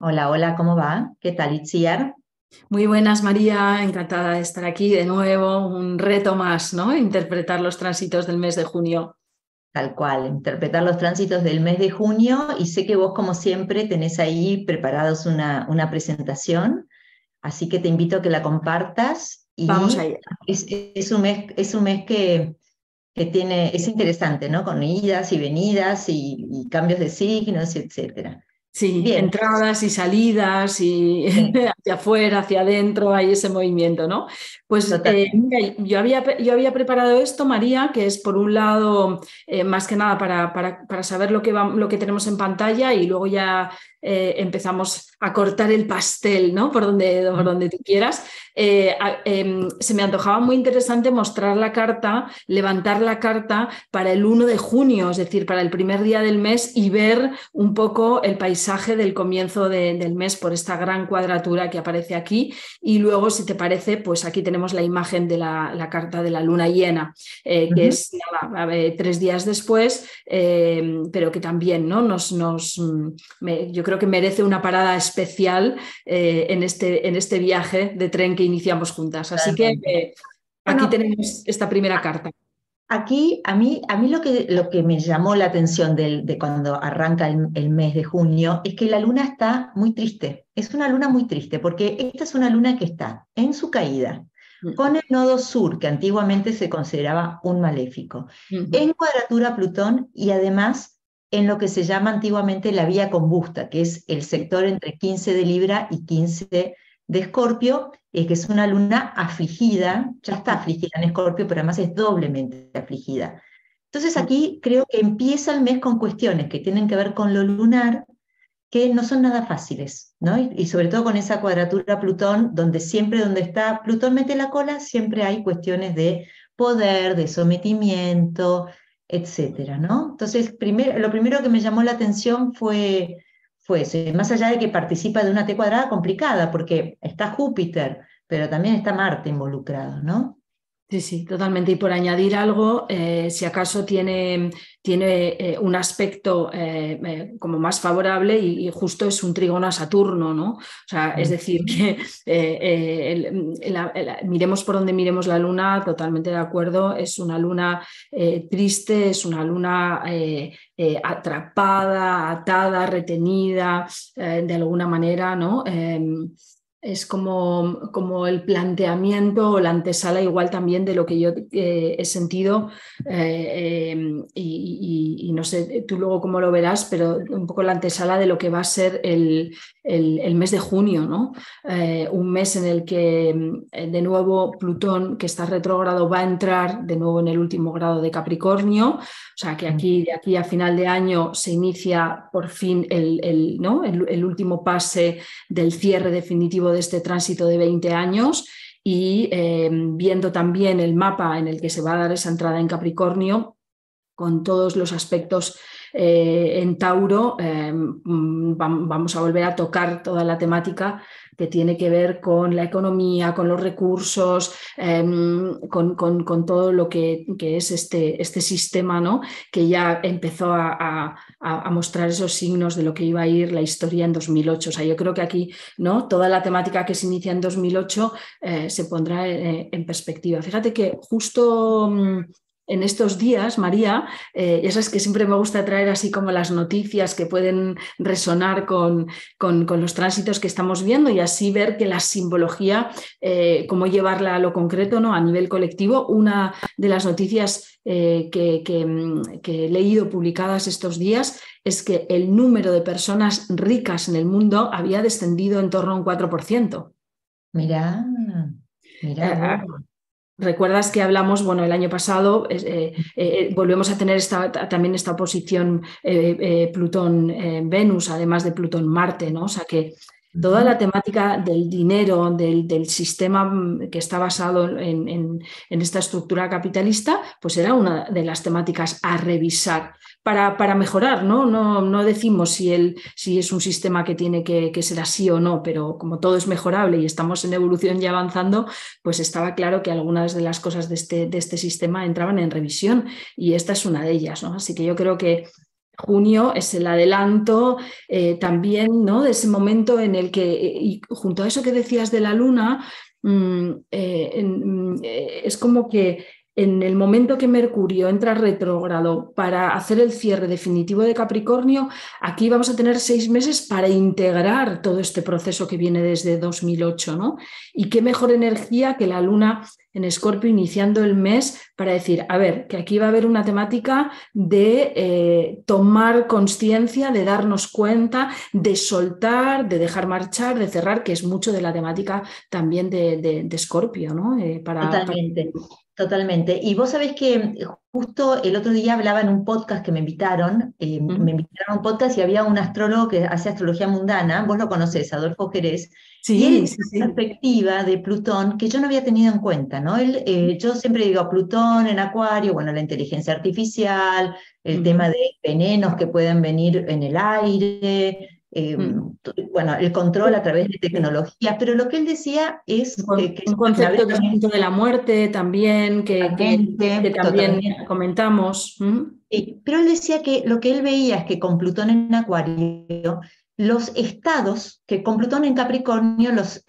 Hola, hola, ¿cómo va? ¿Qué tal, Itziar? Muy buenas, María. Encantada de estar aquí de nuevo. Un reto más, ¿no? Interpretar los tránsitos del mes de junio. Tal cual, interpretar los tránsitos del mes de junio y sé que vos, como siempre, tenés ahí preparados una presentación, así que te invito a que la compartas Vamos y allá. es un mes que tiene, es interesante, ¿no? Con idas y venidas y cambios de signos, etcétera. Sí, Bien, entradas y salidas y sí, hacia afuera, hacia adentro, hay ese movimiento, ¿no? Pues totalmente. mira, yo había preparado esto, María, que es por un lado, más que nada para saber lo que tenemos en pantalla y luego ya empezamos a cortar el pastel, ¿no? Por donde tú quieras. Se me antojaba muy interesante mostrar la carta, levantar la carta para el 1 de junio, es decir, para el primer día del mes y ver un poco el paisaje del comienzo del mes por esta gran cuadratura que aparece aquí. Y luego, si te parece, pues aquí tenemos la imagen de la carta de la luna llena, que Ujú. es nada, 3 días después, pero que también, ¿no? Yo creo que merece una parada especial en este viaje de tren que iniciamos juntas. Así que Totalmente. aquí Bueno, tenemos esta primera carta. aquí, a mí lo que me llamó la atención de cuando arranca el mes de junio es que la luna está muy triste. Es una luna muy triste porque esta es una luna que está en su caída, con el nodo sur, que antiguamente se consideraba un maléfico, en cuadratura a Plutón y además en lo que se llama antiguamente la vía combusta, que es el sector entre 15 de Libra y 15 de Escorpio, que es una luna afligida, ya está afligida en Escorpio, pero además es doblemente afligida. Entonces aquí creo que empieza el mes con cuestiones que tienen que ver con lo lunar, que no son nada fáciles, ¿no? Y sobre todo con esa cuadratura Plutón, donde siempre donde está Plutón mete la cola, siempre hay cuestiones de poder, de sometimiento, etcétera, ¿no? Entonces, lo primero que me llamó la atención fue eso, y más allá de que participa de una T cuadrada complicada, porque está Júpiter, pero también está Marte involucrado, ¿no? Sí, sí, totalmente. Y por añadir algo, si acaso tiene un aspecto como más favorable y justo es un trígono a Saturno, ¿no? O sea, es decir, Ujú. que miremos por donde miremos la luna, totalmente de acuerdo, es una luna triste, es una luna atrapada, atada, retenida, de alguna manera, ¿no? Es como el planteamiento o la antesala igual también de lo que yo he sentido y no sé tú luego cómo lo verás, pero un poco la antesala de lo que va a ser el mes de junio, ¿no? Un mes en el que de nuevo Plutón, que está retrógrado, va a entrar de nuevo en el último grado de Capricornio. O sea que de aquí a final de año se inicia por fin ¿no? el último pase del cierre definitivo de este tránsito de 20 años y viendo también el mapa en el que se va a dar esa entrada en Capricornio con todos los aspectos en Tauro, vamos a volver a tocar toda la temática que tiene que ver con la economía, con los recursos, con todo lo que es este sistema, ¿no? Que ya empezó a mostrar esos signos de lo que iba a ir la historia en 2008. O sea, yo creo que aquí, ¿no? Toda la temática que se inicia en 2008 se pondrá en perspectiva. Fíjate que justo en estos días, María, ya sabes que siempre me gusta traer así como las noticias que pueden resonar con los tránsitos que estamos viendo y así ver que la simbología, cómo llevarla a lo concreto, ¿no? A nivel colectivo. Una de las noticias que he leído publicadas estos días es que el número de personas ricas en el mundo había descendido en torno a un 4%. Mirá, mirá Eh, vos. Recuerdas que hablamos, bueno, el año pasado volvemos a tener también esta oposición Plutón-Venus, además de Plutón-Marte, ¿no? O sea que toda la Ujú. temática del dinero, del sistema que está basado en esta estructura capitalista, pues era una de las temáticas a revisar para mejorar, ¿no? No decimos si es un sistema que tiene que ser así o no, pero como todo es mejorable y estamos en evolución y avanzando, pues estaba claro que algunas de las cosas de este sistema entraban en revisión y esta es una de ellas, ¿no? Así que yo creo que junio es el adelanto también, ¿no? De ese momento en el que, y junto a eso que decías de la luna, es como que en el momento que Mercurio entra retrógrado para hacer el cierre definitivo de Capricornio, aquí vamos a tener 6 meses para integrar todo este proceso que viene desde 2008, ¿no? Y qué mejor energía que la luna en Escorpio iniciando el mes para decir, a ver, que aquí va a haber una temática de tomar conciencia, de darnos cuenta, de soltar, de dejar marchar, de cerrar, que es mucho de la temática también de Escorpio, ¿no? Totalmente, totalmente. Y vos sabés que justo el otro día hablaba en un podcast que me invitaron a un podcast y había un astrólogo que hace astrología mundana, vos lo conocés, Adolfo Jerez, y él Sí, dio sí, una sí. perspectiva de Plutón que yo no había tenido en cuenta, ¿no? Yo siempre digo Plutón en Acuario, bueno, la inteligencia artificial, el tema Uh-huh. de venenos que pueden venir en el aire, Uh-huh. bueno, el control a través de tecnologías, pero lo que él decía es que Un eso que me concepto hablé también distinto de la muerte también, que totalmente, también totalmente. comentamos. Sí, pero él decía que lo que él veía es que con Plutón en Acuario, los estados, que con Plutón en Capricornio, los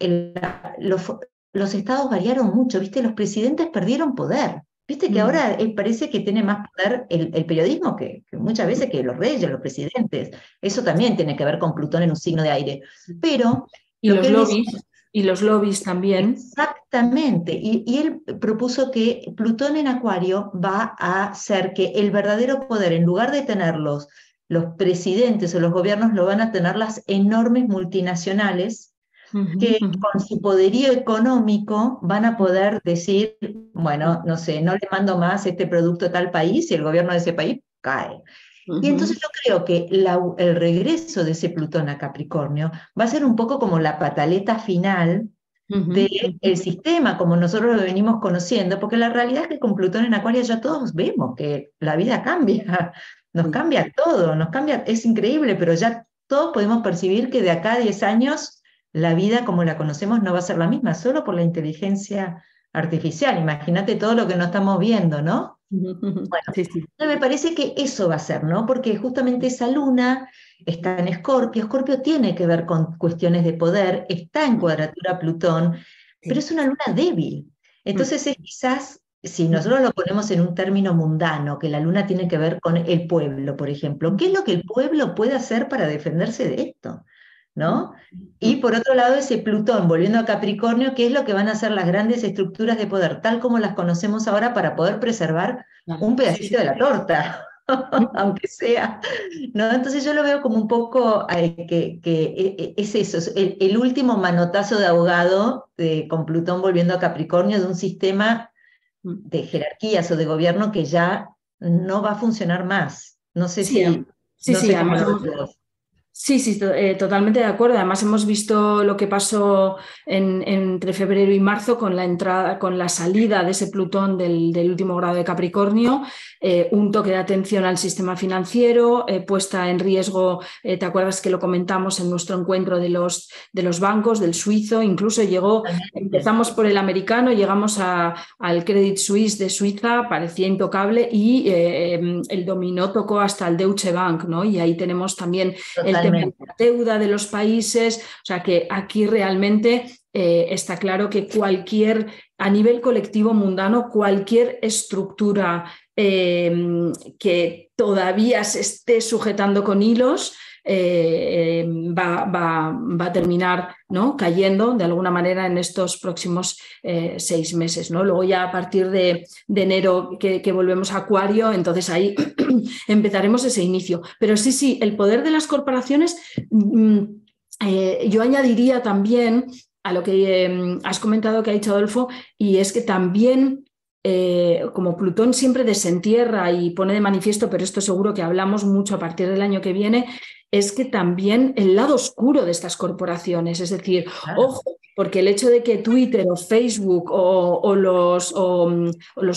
estados variaron mucho, ¿viste? Los presidentes perdieron poder. Viste que Mm, ahora parece que tiene más poder el periodismo que muchas veces que los reyes, los presidentes. Eso también tiene que ver con Plutón en un signo de aire. Pero Y lo que los él decía lobbies, y los lobbies también. exactamente, y él propuso que Plutón en Acuario va a hacer que el verdadero poder, en lugar de tenerlos los presidentes o los gobiernos, lo van a tener las enormes multinacionales Ujú, que con su poderío económico van a poder decir, bueno, no sé, no le mando más este producto a tal país y el gobierno de ese país cae. Y ujú, entonces yo creo que el regreso de ese Plutón a Capricornio va a ser un poco como la pataleta final ujú, del sistema como nosotros lo venimos conociendo, porque la realidad es que con Plutón en Acuario ya todos vemos que la vida cambia, nos ujú. cambia todo, nos cambia, es increíble, pero ya todos podemos percibir que de acá a 10 años la vida como la conocemos no va a ser la misma, solo por la inteligencia artificial. Imagínate todo lo que no estamos viendo, ¿no? Ujú, ujú. Sí, sí. Me parece que eso va a ser, ¿no? Porque justamente esa luna está en Escorpio, Escorpio tiene que ver con cuestiones de poder, está en cuadratura a Plutón, pero Sí. es una luna débil. Mm, Entonces es quizás, si ujú, nosotros lo ponemos en un término mundano, que la luna tiene que ver con el pueblo, por ejemplo, ¿qué es lo que el pueblo puede hacer para defenderse de esto? ¿No? Y ujú. por otro lado, ese Plutón, volviendo a Capricornio, ¿qué es lo que van a hacer las grandes estructuras de poder, tal como las conocemos ahora, para poder preservar Claro. un Sí, pedacito sí. de la torta, aunque sea, ¿no? Entonces yo lo veo como un poco es eso, es el último manotazo de ahogado con Plutón volviendo a Capricornio de un sistema Mm. de jerarquías o de gobierno que ya no va a funcionar más. No sé Sí, si, sí, no sí, sé cómo además lo hemos, ves vos. sí, sí, totalmente de acuerdo. Además, hemos visto lo que pasó entre febrero y marzo con la entrada, con la salida de ese Plutón del último grado de Capricornio, un toque de atención al sistema financiero, puesta en riesgo, ¿te acuerdas que lo comentamos en nuestro encuentro de los bancos, del suizo? Incluso Totalmente, empezamos por el americano, llegamos al Credit Suisse de Suiza, parecía intocable, y el dominó tocó hasta el Deutsche Bank, ¿no? Y ahí tenemos también el tema de totalmente. la deuda de los países, o sea que aquí realmente está claro que a nivel colectivo mundano, cualquier estructura que todavía se esté sujetando con hilos, va a terminar, ¿no?, cayendo de alguna manera en estos próximos 6 meses, ¿no? Luego ya a partir de enero que volvemos a Acuario, entonces ahí empezaremos ese inicio. Pero sí, sí, el poder de las corporaciones, yo añadiría también a lo que has comentado que ha dicho Adolfo, y es que también, como Plutón siempre desentierra y pone de manifiesto, pero esto seguro que hablamos mucho a partir del año que viene, es que también el lado oscuro de estas corporaciones, es decir, Claro, ojo, porque el hecho de que Twitter o Facebook o los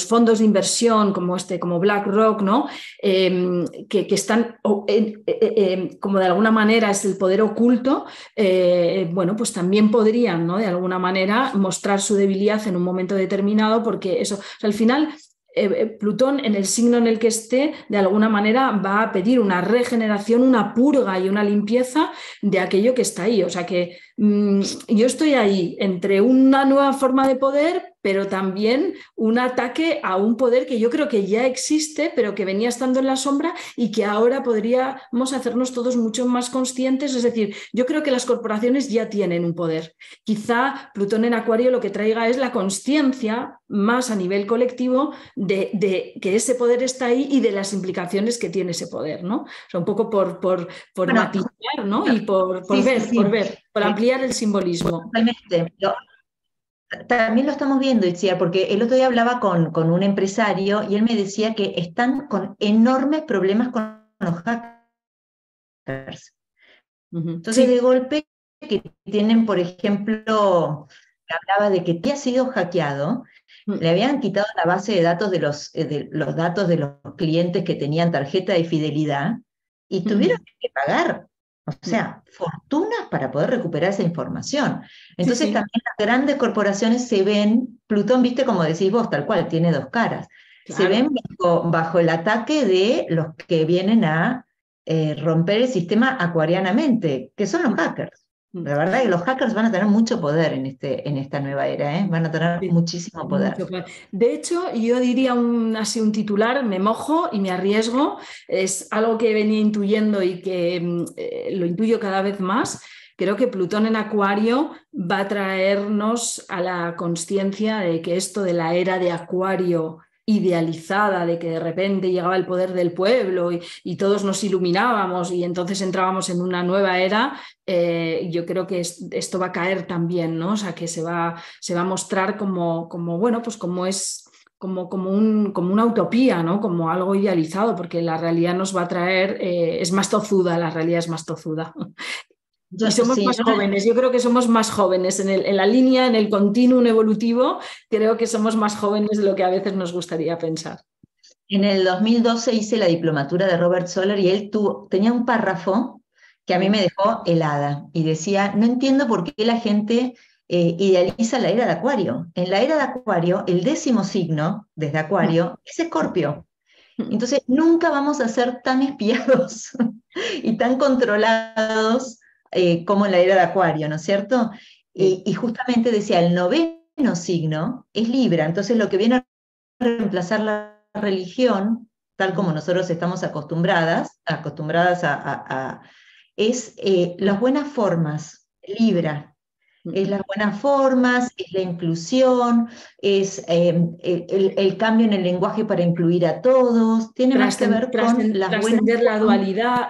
fondos de inversión como BlackRock, ¿no?, que están como de alguna manera es el poder oculto, bueno, pues también podrían, ¿no?, de alguna manera mostrar su debilidad en un momento determinado, porque eso, o sea, al final Plutón, en el signo en el que esté, de alguna manera va a pedir una regeneración, una purga y una limpieza de aquello que está ahí. O sea que yo estoy ahí entre una nueva forma de poder, pero también un ataque a un poder que yo creo que ya existe, pero que venía estando en la sombra y que ahora podríamos hacernos todos mucho más conscientes. Es decir, yo creo que las corporaciones ya tienen un poder. Quizá Plutón en Acuario lo que traiga es la consciencia más a nivel colectivo de que ese poder está ahí y de las implicaciones que tiene ese poder, ¿no? O sea, un poco por Bueno, matizar, ¿no? Y por sí, sí, ver, por sí. ver, por ampliar el simbolismo. Totalmente. También lo estamos viendo, Itziar, porque el otro día hablaba con un empresario y él me decía que están con enormes problemas con los hackers. Entonces, de Sí. golpe, que tienen, por ejemplo, hablaba de que había sido hackeado, le habían quitado la base de datos de los datos de los clientes que tenían tarjeta de fidelidad y tuvieron que pagar, o sea, fortunas para poder recuperar esa información. Sí, Entonces sí, también las grandes corporaciones se ven, Plutón, viste, como decís vos, tal cual, tiene dos caras, se claro. ven bajo el ataque de los que vienen a romper el sistema acuarianamente, que son los hackers. La verdad es que los hackers van a tener mucho poder en esta nueva era, ¿eh? Van a tener Sí, muchísimo poder. mucho claro. De hecho, yo diría así un titular, me mojo y me arriesgo, es algo que venía intuyendo y que lo intuyo cada vez más. Creo que Plutón en Acuario va a traernos a la conciencia de que esto de la era de Acuario idealizada, de que de repente llegaba el poder del pueblo y todos nos iluminábamos y entonces entrábamos en una nueva era, yo creo que esto va a caer también, ¿no? O sea, que se va a mostrar como bueno, pues como es como una utopía, ¿no? Como algo idealizado, porque la realidad nos va a traer, es más tozuda, la realidad es más tozuda. Y somos Sí, más jóvenes, yo creo que somos más jóvenes en la línea, en el continuum evolutivo, creo que somos más jóvenes de lo que a veces nos gustaría pensar. en el 2012 hice la diplomatura de Robert Soler y él tenía un párrafo que a mí me dejó helada y decía, no entiendo por qué la gente idealiza la era de Acuario. En la era de Acuario, el 10º signo desde Acuario es Escorpio. Entonces, nunca vamos a ser tan espiados y tan controlados como en la era de Acuario, ¿no es cierto? Sí. Y justamente decía, el 9º signo es Libra, entonces lo que viene a reemplazar la religión, tal como nosotros estamos acostumbradas es las buenas formas, Libra. Es las buenas formas, es la inclusión, es el cambio en el lenguaje para incluir a todos, tiene más que ver con las buenas formas.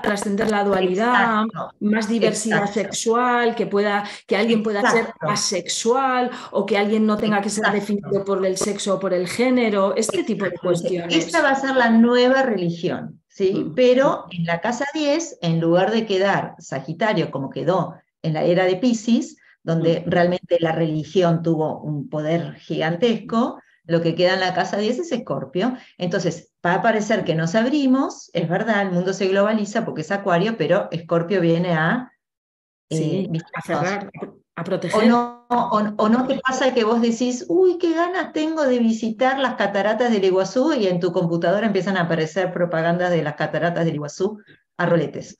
Trascender la dualidad, Exacto, más diversidad exacto, sexual, que alguien pueda ser exacto, asexual o que alguien no tenga que ser exacto. definido por el sexo o por el género, este tipo de Exactamente. Esa cuestiones. va a ser la nueva religión, ¿sí? Pero en la casa 10, en lugar de quedar Sagitario como quedó en la era de Piscis, donde realmente la religión tuvo un poder gigantesco, lo que queda en la casa 10 es Escorpio. Entonces, va a parecer que nos abrimos, es verdad, el mundo se globaliza porque es Acuario, pero Escorpio viene a Sí, a visitarnos. cerrar, a proteger. O no te pasa que vos decís, uy, qué ganas tengo de visitar las cataratas del Iguazú y en tu computadora empiezan a aparecer propagandas de las cataratas del Iguazú a roletes.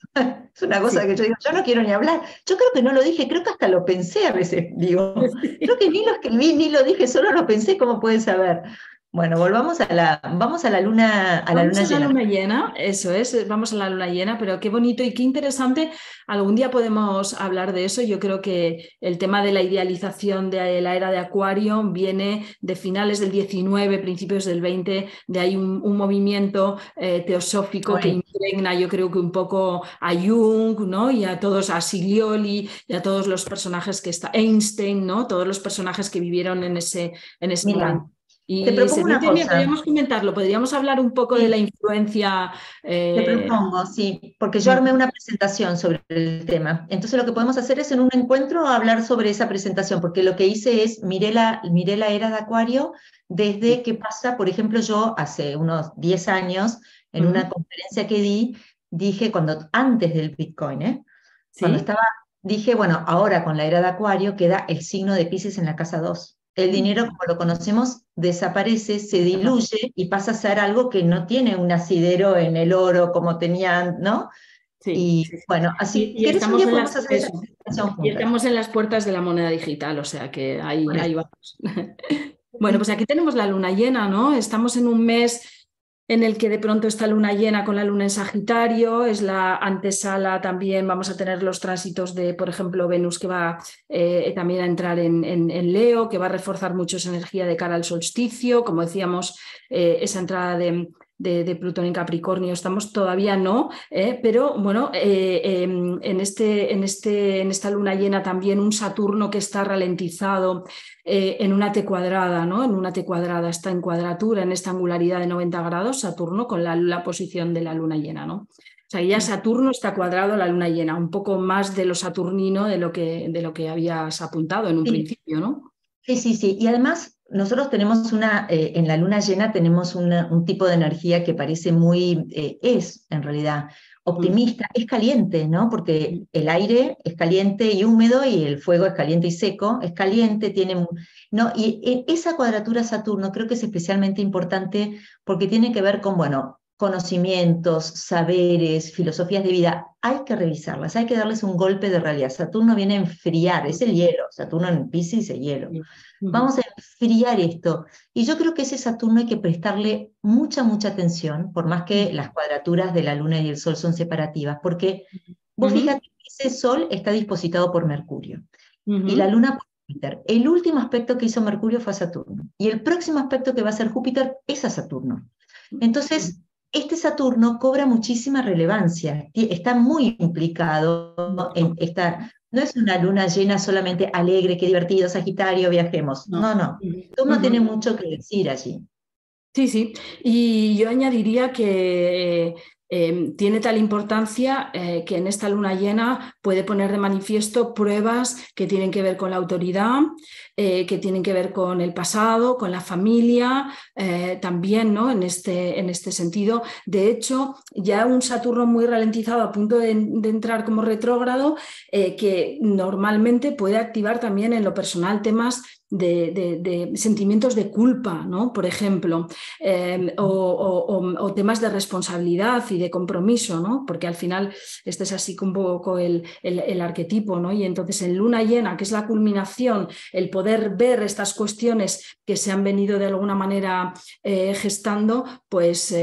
Es una cosa Sí. que yo digo, yo no quiero ni hablar. Yo creo que no lo dije, creo que hasta lo pensé a veces, digo. Creo que ni lo escribí, ni lo dije, solo lo pensé, ¿cómo puedes saber? Bueno, vamos a la Vamos luna a la llena. luna llena, eso es, vamos a la luna llena, pero qué bonito y qué interesante. Algún día podemos hablar de eso. Yo creo que el tema de la idealización de la era de Acuario viene de finales del 19, principios del 20, de ahí un movimiento teosófico que Hoy. impregna, yo creo que un poco a Jung, ¿no? Y a todos, a Siglioli y a todos los personajes que está, Einstein, ¿no? Todos los personajes que vivieron en ese momento. Mira, te Y propongo una Sergio, cosa. podríamos comentarlo, podríamos hablar un poco de la Sí, influencia. te propongo, sí, porque yo Mm, armé una presentación sobre el tema. Entonces lo que podemos hacer es en un encuentro hablar sobre esa presentación, porque lo que hice es, miré la era de Acuario desde qué pasa, por ejemplo, yo hace unos 10 años, en una mm, conferencia que di, dije, antes del Bitcoin, cuando sí, estaba, dije, bueno, ahora con la era de Acuario queda el signo de Piscis en la casa 2. el dinero como lo conocemos desaparece, se diluye y pasa a ser algo que no tiene un asidero en el oro como tenían, ¿no? Sí, Y sí, sí. bueno, así Y que un estamos día en podemos hacer esa eso, presentación y juntas. estamos en las puertas de la moneda digital, o sea que Por ahí eso. vamos. Bueno, pues aquí tenemos la luna llena, ¿no? Estamos en un mes en el que de pronto está luna llena con la luna en Sagitario, es la antesala también, vamos a tener los tránsitos de, por ejemplo, Venus que va también a entrar en Leo, que va a reforzar mucho esa energía de cara al solsticio, como decíamos, esa entrada de Plutón en Capricornio, estamos todavía no, pero bueno, en esta luna llena también un Saturno que está ralentizado en una T cuadrada, ¿no? En una T cuadrada, está en cuadratura, en esta angularidad de 90 grados, Saturno con la posición de la luna llena, ¿no? O sea, ya Saturno está cuadrado a la luna llena, un poco más de lo saturnino de lo que habías apuntado en un Sí, principio, ¿no? sí, sí, sí. Y además nosotros tenemos en la luna llena tenemos un tipo de energía que parece muy, es en realidad optimista, es caliente, ¿no? Porque el aire es caliente y húmedo y el fuego es caliente y seco, es caliente, ¿no? Y esa cuadratura Saturno creo que es especialmente importante porque tiene que ver con, bueno, conocimientos, saberes, filosofías de vida. Hay que revisarlas, hay que darles un golpe de realidad. Saturno viene a enfriar, es el hielo, Saturno en Piscis es hielo. Vamos a enfriar esto. Y yo creo que ese Saturno hay que prestarle mucha, mucha atención, por más que las cuadraturas de la Luna y el Sol son separativas, porque vos fíjate que ese Sol está dispositado por Mercurio y la Luna por Júpiter. El último aspecto que hizo Mercurio fue a Saturno y el próximo aspecto que va a hacer Júpiter es a Saturno. Entonces, este Saturno cobra muchísima relevancia, está muy implicado en esta. No es una luna llena solamente alegre, qué divertido, Sagitario, viajemos. No. No, no. Saturno tiene mucho que decir allí. Sí, sí. Y yo añadiría que tiene tal importancia que en esta luna llena puede poner de manifiesto pruebas que tienen que ver con la autoridad, que tienen que ver con el pasado, con la familia, también, ¿no? En este sentido. De hecho, ya un Saturno muy ralentizado a punto de entrar como retrógrado, que normalmente puede activar también en lo personal temas de sentimientos de culpa, ¿no? Por ejemplo, o temas de responsabilidad y de compromiso, ¿no? Porque al final este es así un poco el arquetipo, ¿no? Y entonces en luna llena, que es la culminación, el poder ver estas cuestiones que se han venido de alguna manera gestando, pues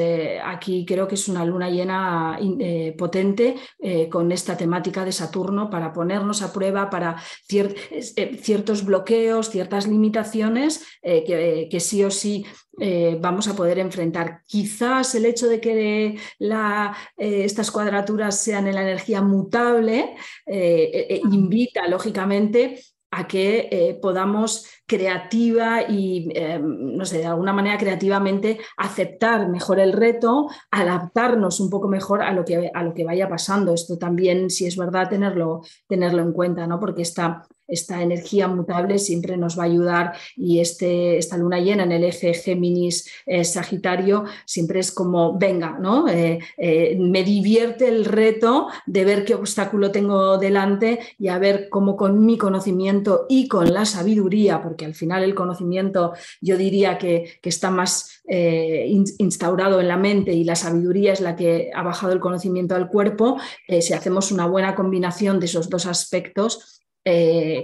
aquí creo que es una luna llena potente con esta temática de Saturno para ponernos a prueba, para ciertos bloqueos, ciertas limitaciones que sí o sí vamos a poder enfrentar. Quizás el hecho de que estas cuadraturas sean en la energía mutable invita, lógicamente, a que podamos creativa y, no sé, de alguna manera creativamente aceptar mejor el reto, adaptarnos un poco mejor a lo que vaya pasando. Esto también, si es verdad, tenerlo en cuenta, ¿no? Porque esta energía mutable siempre nos va a ayudar y esta luna llena en el eje Géminis-Sagitario siempre es como, venga, ¿no? Me divierte el reto de ver qué obstáculo tengo delante y a ver cómo con mi conocimiento y con la sabiduría, porque al final el conocimiento yo diría que está más instaurado en la mente y la sabiduría es la que ha bajado el conocimiento al cuerpo, si hacemos una buena combinación de esos dos aspectos,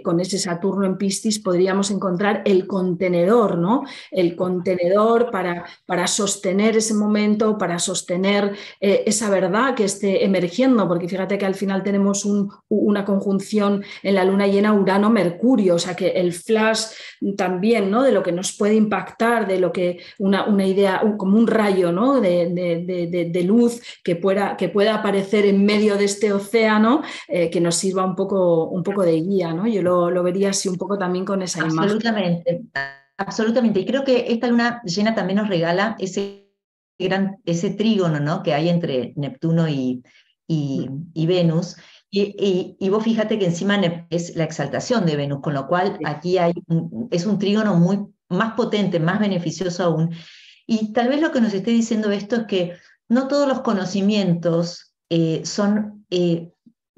con ese Saturno en Piscis podríamos encontrar el contenedor, ¿no? El contenedor para sostener ese momento, para sostener esa verdad que esté emergiendo, porque fíjate que al final tenemos una conjunción en la luna llena Urano-Mercurio, o sea que el flash también, ¿no? De lo que nos puede impactar, de lo que una idea, como un rayo, ¿no? de luz que pueda aparecer en medio de este océano, que nos sirva un poco de guía, ¿no? Yo lo vería así un poco también con esa imagen. Absolutamente, absolutamente. Y creo que esta luna llena también nos regala ese trígono, ¿no? Que hay entre Neptuno y Venus. Y vos fíjate que encima es la exaltación de Venus, con lo cual aquí es un trígono más potente, más beneficioso aún. Y tal vez lo que nos esté diciendo esto es que no todos los conocimientos son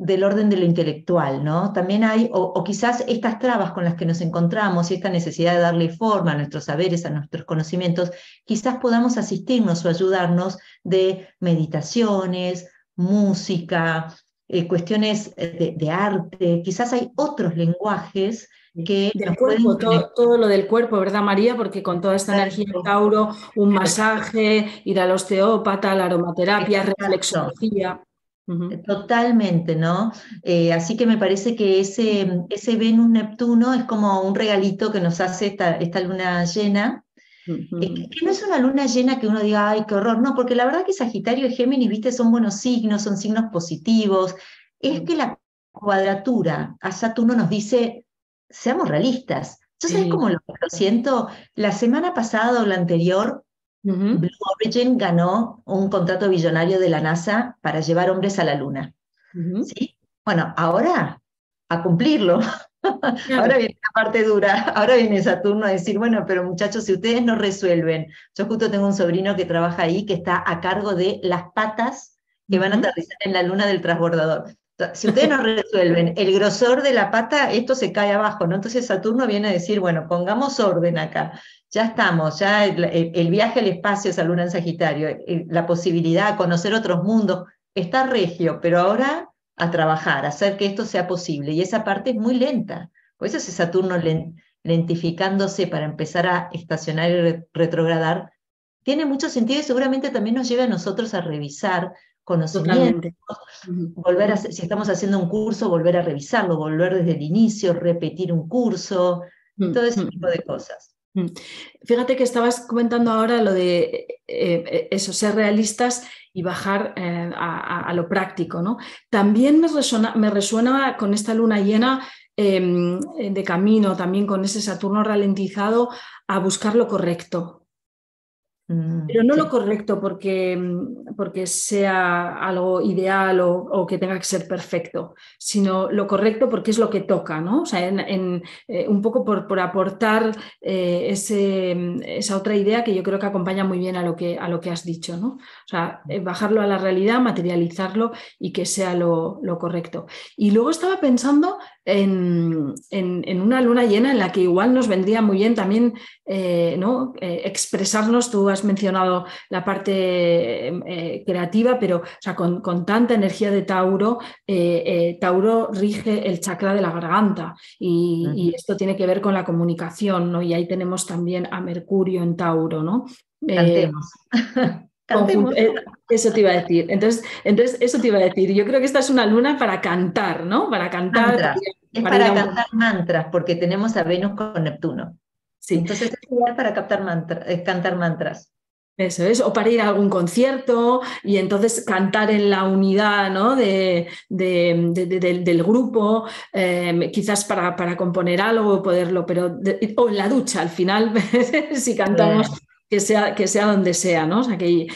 del orden de lo intelectual, ¿no? También hay, o quizás estas trabas con las que nos encontramos y esta necesidad de darle forma a nuestros saberes, a nuestros conocimientos, quizás podamos asistirnos o ayudarnos de meditaciones, música, cuestiones de arte, quizás hay otros lenguajes que Del nos pueden cuerpo, conectar. todo lo del cuerpo, ¿verdad, María? Porque con toda esta energía en Tauro, un masaje, ir al osteópata, la aromaterapia, Exacto. reflexología. Ujú. Totalmente, ¿no? Así que me parece que ese Venus-Neptuno es como un regalito que nos hace esta luna llena, Ujú. que no es una luna llena que uno diga, ay, qué horror, no, porque la verdad que Sagitario y Géminis, viste, son buenos signos, son signos positivos, es que la cuadratura a Saturno nos dice, seamos realistas. Yo sabes Sí. cómo lo siento, la semana pasada o la anterior, Ujú. Blue Origin ganó un contrato billonario de la NASA para llevar hombres a la Luna. Ujú. ¿Sí? Bueno, ahora a cumplirlo. Ahora Claro. viene la parte dura, ahora viene Saturno a decir, bueno, pero muchachos, si ustedes no resuelven, yo justo tengo un sobrino que trabaja ahí, que está a cargo de las patas que van a Ujú. aterrizar en la luna del transbordador. Si ustedes no resuelven el grosor de la pata, esto se cae abajo, ¿no? Entonces Saturno viene a decir, bueno, pongamos orden acá. Ya estamos, ya el viaje al espacio, esa luna en Sagitario, la posibilidad de conocer otros mundos, está regio, pero ahora a trabajar, a hacer que esto sea posible. Y esa parte es muy lenta. Por eso ese Saturno lentificándose para empezar a estacionar y retrogradar, tiene mucho sentido y seguramente también nos lleva a nosotros a revisar conocimientos, Totalmente. Ujú. volver a, si estamos haciendo un curso, volver a revisarlo, volver desde el inicio, repetir un curso, todo ese tipo Ujú. de cosas. Mm. Fíjate que estabas comentando ahora lo de eso, ser realistas y bajar a lo práctico, ¿no? También me resuena con esta luna llena de camino, también con ese Saturno ralentizado a buscar lo correcto. Pero no lo Sí. correcto porque sea algo ideal o que tenga que ser perfecto, sino lo correcto porque es lo que toca, ¿no? O sea, un poco por aportar esa otra idea que yo creo que acompaña muy bien a lo que has dicho, ¿no? O sea, bajarlo a la realidad, materializarlo y que sea lo correcto. Y luego estaba pensando en una luna llena en la que igual nos vendría muy bien también ¿no? Expresarnos. Tú has mencionado la parte creativa, pero o sea, con tanta energía de Tauro, Tauro rige el chakra de la garganta y esto tiene que ver con la comunicación, ¿no? Y ahí tenemos también a Mercurio en Tauro, ¿no? Eh, Cantemos. Cantemos. Eso te iba a decir. Entonces, eso te iba a decir. Yo creo que esta es una luna para cantar, ¿no? Para cantar, Mantras. Es para ir a para un... cantar mantras, porque tenemos a Venus con Neptuno. Sí. Entonces es ideal para cantar mantras. Eso es, o para ir a algún concierto y entonces cantar en la unidad, ¿no? Del grupo, quizás para componer algo, poderlo, pero o en la ducha al final, si cantamos, Bien. que sea donde sea, ¿no? O sea, que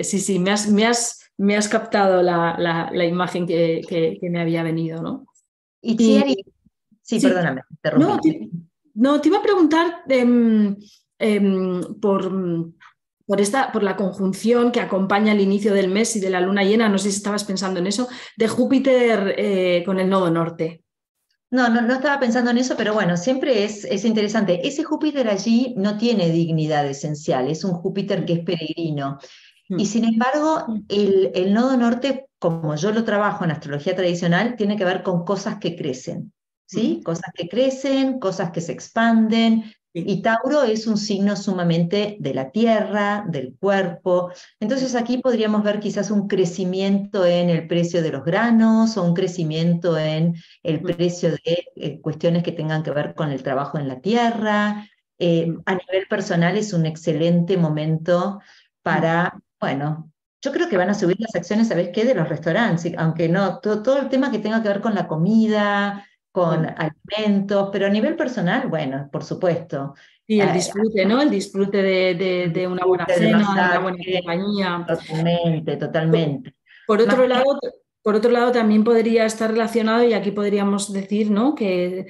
sí, me has captado la imagen que me había venido, ¿no? Y Y Chiari, sí, sí, perdóname, no, interrumpí. no, te iba a preguntar por la conjunción que acompaña el inicio del mes y de la luna llena, no sé si estabas pensando en eso, de Júpiter con el nodo norte. No, no, no estaba pensando en eso, pero bueno, siempre es interesante. Ese Júpiter allí no tiene dignidad esencial, es un Júpiter que es peregrino. Y Mm, sin embargo, el nodo norte, como yo lo trabajo en astrología tradicional, tiene que ver con cosas que crecen, ¿sí? mm, Cosas que crecen, cosas que se expanden. sí, Y Tauro es un signo sumamente de la tierra, del cuerpo. Entonces aquí podríamos ver quizás un crecimiento en el precio de los granos o un crecimiento en el mm, precio de cuestiones que tengan que ver con el trabajo en la tierra. mm, A nivel personal es un excelente momento mm. para, bueno, yo creo que van a subir las acciones, ¿sabes qué? De los restaurantes, aunque no, todo el tema que tenga que ver con la comida, con Sí. alimentos, pero a nivel personal, bueno, por supuesto. Y el eh, disfrute, ¿no? El disfrute de una buena el cena, de una buena masaje, compañía. totalmente, Por totalmente. por Más otro que lado, Por otro lado, también podría estar relacionado, y aquí podríamos decir, ¿no?, que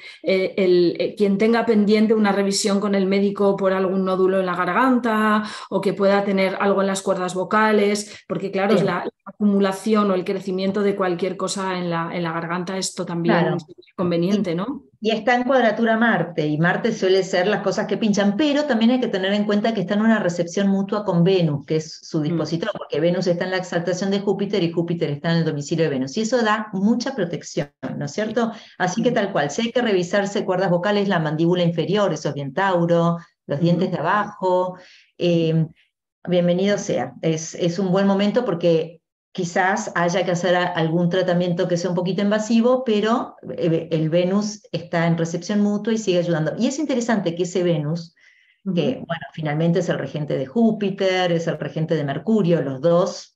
quien tenga pendiente una revisión con el médico por algún nódulo en la garganta o que pueda tener algo en las cuerdas vocales, porque claro, es Bien, la acumulación o el crecimiento de cualquier cosa en la garganta, esto también claro. es conveniente, ¿no? Y está en cuadratura Marte, y Marte suele ser las cosas que pinchan, pero también hay que tener en cuenta que está en una recepción mutua con Venus, que es su Mm. dispositor, porque Venus está en la exaltación de Júpiter y Júpiter está en el domicilio de Venus, y eso da mucha protección, ¿no es cierto? Así que tal cual, si hay que revisarse cuerdas vocales, la mandíbula inferior, eso es bien Tauro, los dientes de abajo, eh, bienvenido sea, es un buen momento porque quizás haya que hacer algún tratamiento que sea un poquito invasivo, pero el Venus está en recepción mutua y sigue ayudando. Y es interesante que ese Venus, que bueno, finalmente es el regente de Júpiter, es el regente de Mercurio, los dos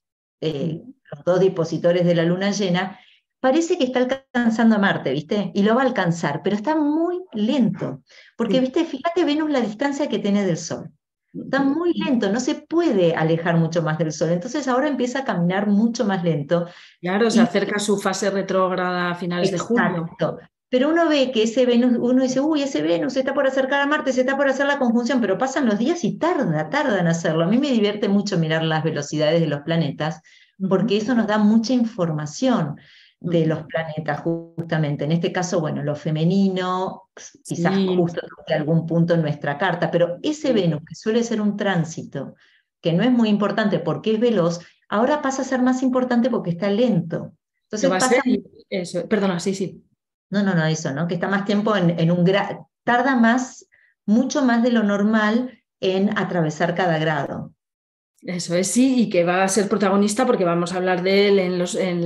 dispositores de la luna llena, parece que está alcanzando a Marte, ¿viste? Y lo va a alcanzar, pero está muy lento, porque, Sí. ¿viste? Fíjate Venus la distancia que tiene del Sol. Está muy lento, no se puede alejar mucho más del Sol. Entonces ahora empieza a caminar mucho más lento. Claro, se Y acerca su fase retrógrada a finales de julio. exacto. Pero uno ve que ese Venus, uno dice, uy, ese Venus se está por acercar a Marte, se está por hacer la conjunción, pero pasan los días y tarda en hacerlo. A mí me divierte mucho mirar las velocidades de los planetas, porque eso nos da mucha información de los planetas, justamente. En este caso, bueno, lo femenino, quizás Sí, justo toque algún punto en nuestra carta, pero ese sí. Venus, que suele ser un tránsito, que no es muy importante porque es veloz, ahora pasa a ser más importante porque está lento. Que Entonces va a ser pasa eso. Perdona, sí, sí. no, eso, ¿no? Que está más tiempo en un grado, tarda más, mucho más de lo normal en atravesar cada grado. Eso es, sí, y que va a ser protagonista porque vamos a hablar de él en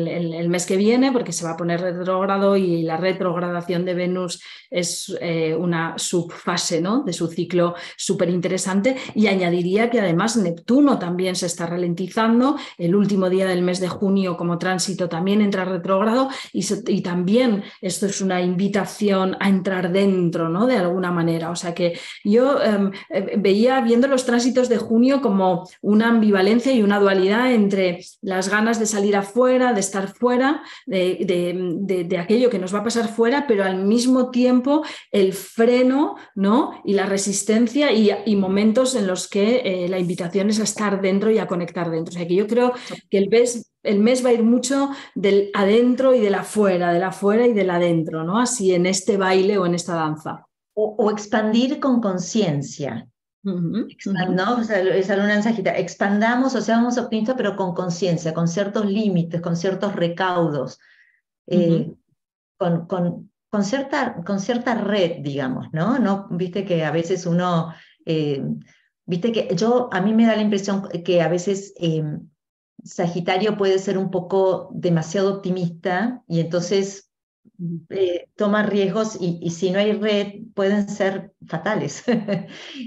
el mes que viene, porque se va a poner retrógrado y la retrogradación de Venus es una subfase, ¿no?, de su ciclo súper interesante. Y añadiría que además Neptuno también se está ralentizando, el último día del mes de junio como tránsito también entra retrógrado y también esto es una invitación a entrar dentro, ¿no?, de alguna manera. O sea que yo veía viendo los tránsitos de junio como una ambivalencia y una dualidad entre las ganas de salir afuera, de estar fuera, de aquello que nos va a pasar fuera, pero al mismo tiempo el freno, ¿no?, y la resistencia y momentos en los que la invitación es a estar dentro y a conectar dentro. O sea que yo creo que el mes va a ir mucho del adentro y del afuera y del adentro, ¿no?, así en este baile o en esta danza. O expandir con conciencia. ¿No? O sea, esa luna en Sagitario. Expandamos, o sea, vamos optimistas, pero con conciencia, con ciertos límites, con ciertos recaudos, eh, con cierta red, digamos, ¿no? No, viste que a veces viste que a mí me da la impresión que a veces Sagitario puede ser un poco demasiado optimista y entonces toma riesgos y si no hay red pueden ser fatales.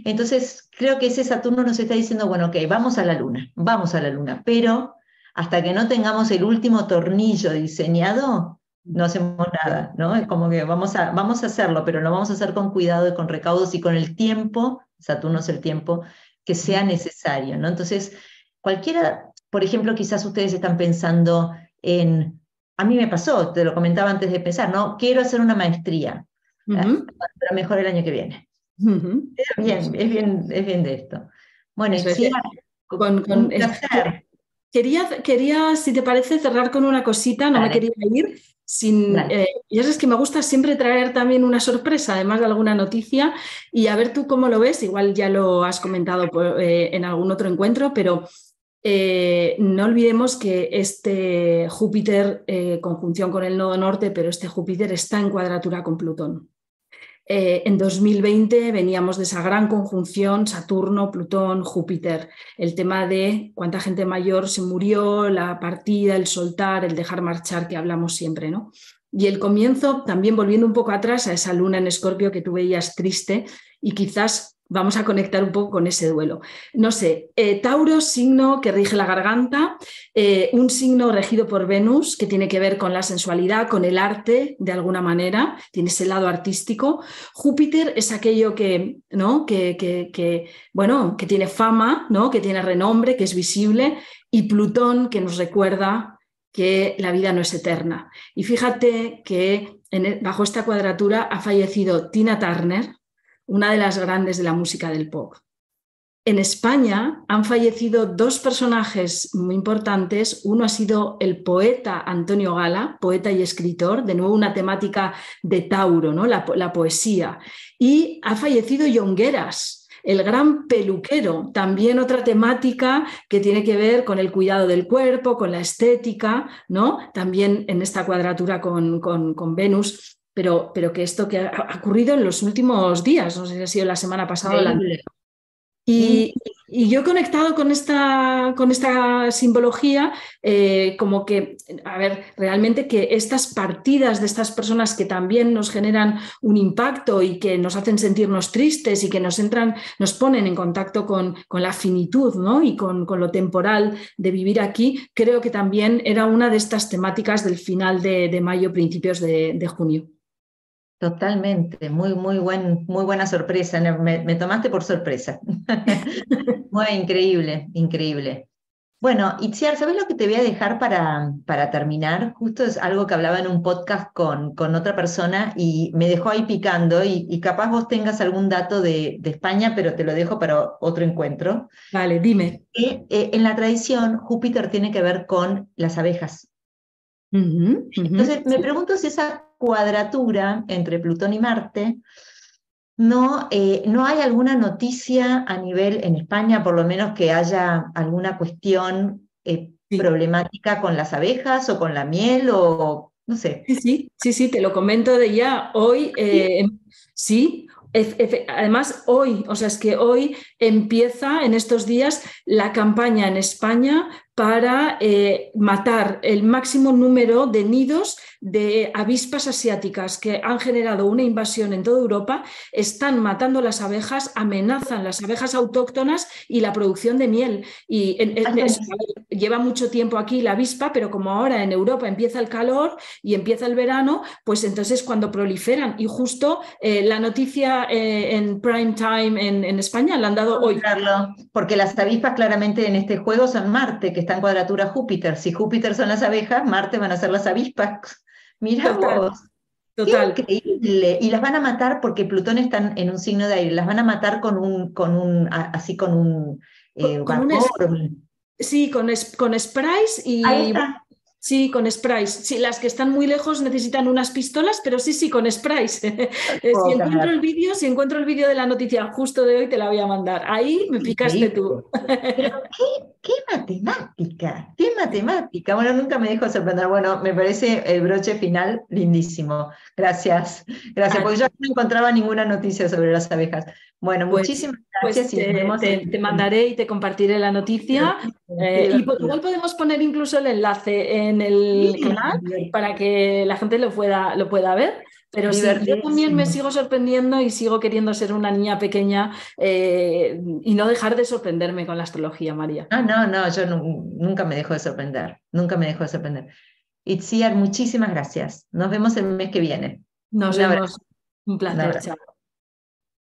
Entonces creo que ese Saturno nos está diciendo, bueno, ok, vamos a la luna, pero hasta que no tengamos el último tornillo diseñado, no hacemos nada, ¿no? Es como que vamos a hacerlo, pero lo vamos a hacer con cuidado y con recaudos y con el tiempo, Saturno es el tiempo, que sea necesario, ¿no? Entonces, cualquiera, por ejemplo, quizás ustedes están pensando en a mí me pasó, te lo comentaba antes de empezar, ¿no? Quiero hacer una maestría, pero mejor el año que viene. Bien, es bien de esto. Bueno, Eso es. Itziar, un placer. Quería, si te parece, cerrar con una cosita, no me Dale, quería ir sin... dale. ya sabes que me gusta siempre traer también una sorpresa, además de alguna noticia, y a ver tú cómo lo ves, igual ya lo has comentado en algún otro encuentro, pero no olvidemos que este Júpiter, conjunción con el nodo norte, pero este Júpiter está en cuadratura con Plutón. En 2020 veníamos de esa gran conjunción Saturno, Plutón, Júpiter, el tema de cuánta gente mayor se murió, la partida, el soltar, el dejar marchar que hablamos siempre, ¿no? Y el comienzo, también volviendo un poco atrás a esa luna en Escorpio que tú veías triste y quizás vamos a conectar un poco con ese duelo. No sé, Tauro, signo que rige la garganta, un signo regido por Venus que tiene que ver con la sensualidad, con el arte, de alguna manera, tiene ese lado artístico. Júpiter es aquello que, ¿no?, bueno, que tiene fama, ¿no?, que tiene renombre, que es visible, y Plutón que nos recuerda que la vida no es eterna. Y fíjate que bajo esta cuadratura ha fallecido Tina Turner, una de las grandes de la música del pop. En España han fallecido dos personajes muy importantes. Uno ha sido el poeta Antonio Gala, poeta y escritor, de nuevo una temática de Tauro, ¿no? La poesía. Y ha fallecido Jongueras, el gran peluquero, también otra temática que tiene que ver con el cuidado del cuerpo, con la estética, ¿no? También en esta cuadratura con Venus, pero que esto que ha ocurrido en los últimos días, no sé si ha sido la semana pasada o la anterior. Y yo he conectado con esta simbología, como que, a ver, realmente que estas partidas de estas personas que también nos generan un impacto y que nos hacen sentirnos tristes y que nos ponen en contacto con la finitud, ¿no? Y con lo temporal de vivir aquí, creo que también era una de estas temáticas del final de mayo, principios de junio. Totalmente, muy buena sorpresa, me tomaste por sorpresa. Muy increíble, increíble. Bueno, Itziar, ¿sabes lo que te voy a dejar para terminar? Justo es algo que hablaba en un podcast con otra persona y me dejó ahí picando y capaz vos tengas algún dato de España, pero te lo dejo para otro encuentro. Vale, dime. En la tradición, Júpiter tiene que ver con las abejas. Entonces, me pregunto si esa cuadratura entre Plutón y Marte, no hay alguna noticia a nivel, en España por lo menos, que haya alguna cuestión Sí. problemática con las abejas o con la miel o no sé. Sí, te lo comento de ya. Hoy, sí, además hoy, o sea, es que hoy empieza en estos días la campaña en España para matar el máximo número de nidos de avispas asiáticas que han generado una invasión en toda Europa, están matando las abejas, amenazan las abejas autóctonas y la producción de miel. Y lleva mucho tiempo aquí la avispa, pero como ahora en Europa empieza el calor y empieza el verano, pues entonces cuando proliferan. Y justo la noticia en prime time en España la han dado hoy. Porque las avispas claramente en este juego son Marte, que está en cuadratura a Júpiter. Si Júpiter son las abejas, Marte van a ser las avispas. Mirá vos. Total. Qué increíble. Y las van a matar porque Plutón está en un signo de aire. Las van a matar con un vapor. Sí, con sprays Ahí está. Sí, con sprays. Sí, las que están muy lejos necesitan unas pistolas, pero sí, con sprays. Si encuentro el vídeo de la noticia justo de hoy, te la voy a mandar. Ahí me picaste tú. Pero qué matemática, qué matemática. Bueno, nunca me dejó sorprender. Bueno, me parece el broche final lindísimo. Gracias, porque yo no encontraba ninguna noticia sobre las abejas. Bueno, muchísimas gracias. Y nos vemos te mandaré y te compartiré la noticia. Y igual podemos poner incluso el enlace en el canal para que la gente lo pueda ver. Pero sí, yo también me sigo sorprendiendo y sigo queriendo ser una niña pequeña y no dejar de sorprenderme con la astrología, María. No, yo nunca me dejo de sorprender, nunca me dejo de sorprender. Itziar, muchísimas gracias. Nos vemos el mes que viene. Nos vemos. Un placer, chao.